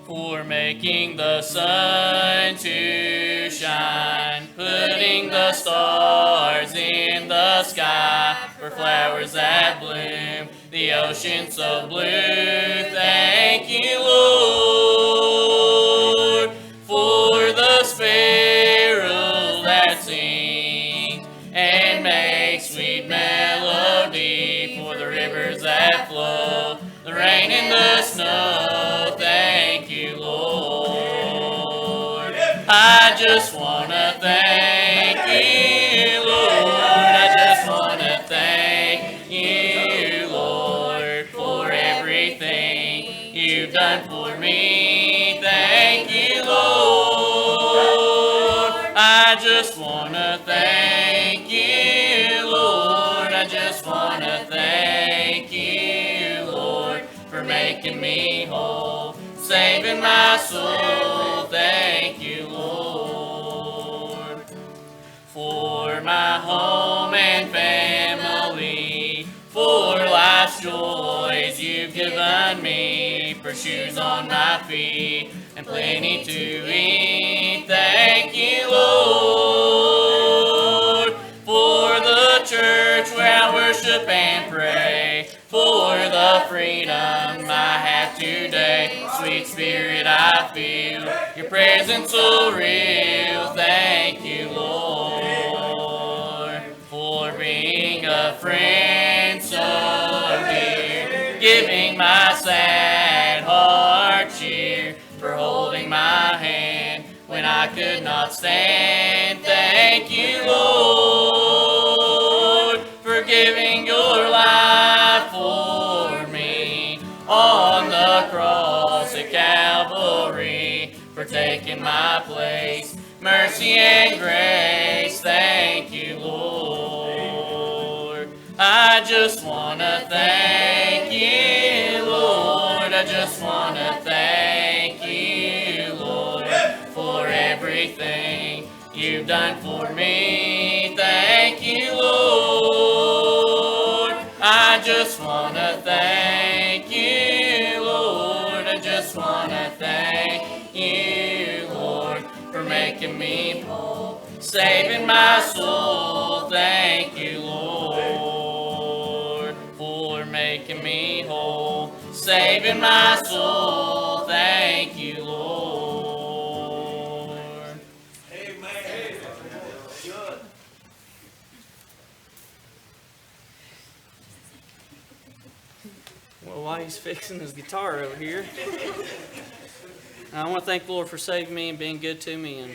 for making the sun to shine, putting the stars in the sky, for flowers that bloom, the ocean so blue. Thank you, Lord, for the sparrow that sings and makes sweet melody, for the rivers that flow, the rain and the snow. Thank you, Lord. I just want to thank you, Lord. I just want to thank you, Lord, for everything you've done for me. Thank you, Lord. I just want to thank you, Lord. I just want to thank you, Lord, for making me whole, saving my soul. Thank you, Lord, for my home and family, for life's joys you've given me, for shoes on my feet and plenty to eat. Thank you, Lord, for the church where I worship and pray, for the freedom I have today. Sweet Spirit, I feel your presence so real. Thank you, Lord, for being a friend so dear, giving my sad heart cheer, for holding my hand when I could not stand. Thank you, Lord, for giving your life for me on the cross at Calvary, for taking my place, mercy and grace. Thank you, Lord. I just want to thank you, Lord. I just want to thank you, Lord, for everything you've done for me. Thank you, Lord. I just want to thank you, Lord. I just want to thank you, Lord, for making me whole, saving my soul. Thank you, Lord, for making me whole, saving my soul. Thank you, Lord. Amen. Good. Well, while he's fixing his guitar over here, I want to thank the Lord for saving me and being good to me. And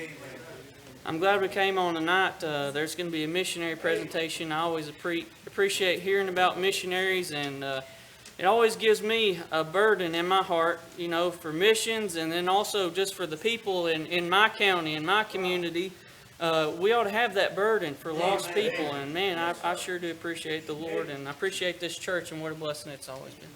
I'm glad we came on tonight. There's going to be a missionary presentation. I always appreciate hearing about missionaries, and it always gives me a burden in my heart, you know, for missions, and then also just for the people in my county, in my community. We ought to have that burden for lost people, and man, I sure do appreciate the Lord, and I appreciate this church, and what a blessing it's always been.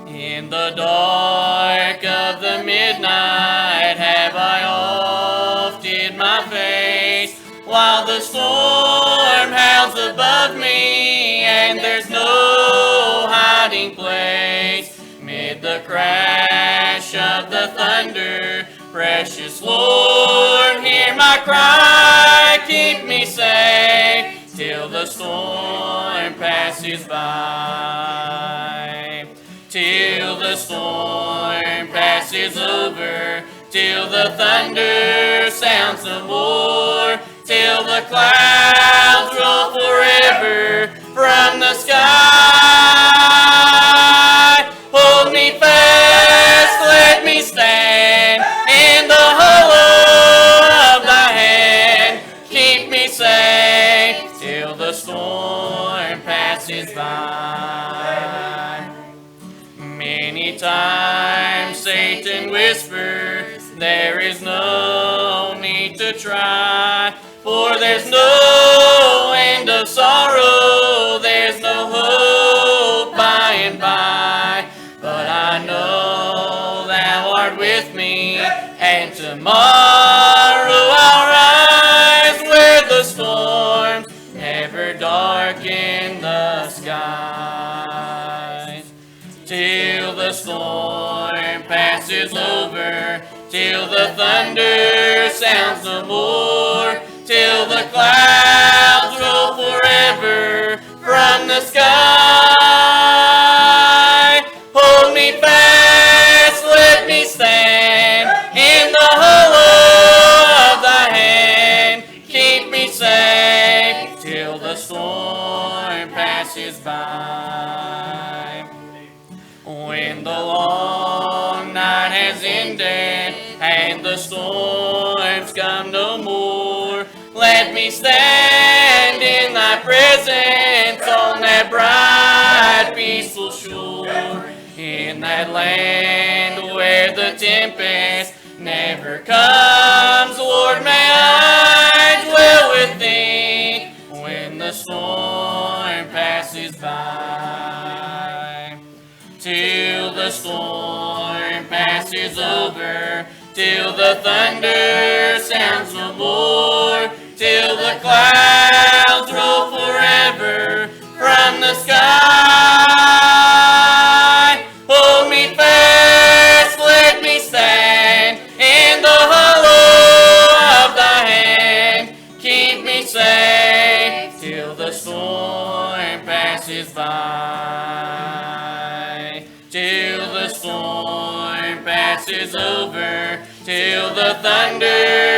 In the dark of the midnight have I oft hid my face, while the storm howls above me and there's no hiding place. Mid the crash of the thunder, precious Lord, hear my cry, keep me safe till the storm passes by. Till the storm passes over, till the thunder sounds no more, till the clouds roll forever from the sky. Hold me fast, let me stand in the hollow of thy hand. Keep me safe till the storm passes by. Many times Satan whispers, there is no need to try, for there's no end of sorrow, there's no hope by and by. passes over, till the thunder sounds no more, till the clouds roll forever from the sky. Hold me fast, let me stand in the hollow of thy hand. Keep me safe till the storm passes by. When the long night has ended and the storms come no more, let me stand in thy presence on that bright, peaceful shore. In that land where the tempest never comes, Lord, may I dwell with thee when the storm passes by. Till the storm passes over, till the thunder sounds no more, till the clouds roll forever from the sky. Hold me fast, let me stand in the hollow of thy hand. Keep me safe till the storm passes by. Till the storm passes over, till the thunder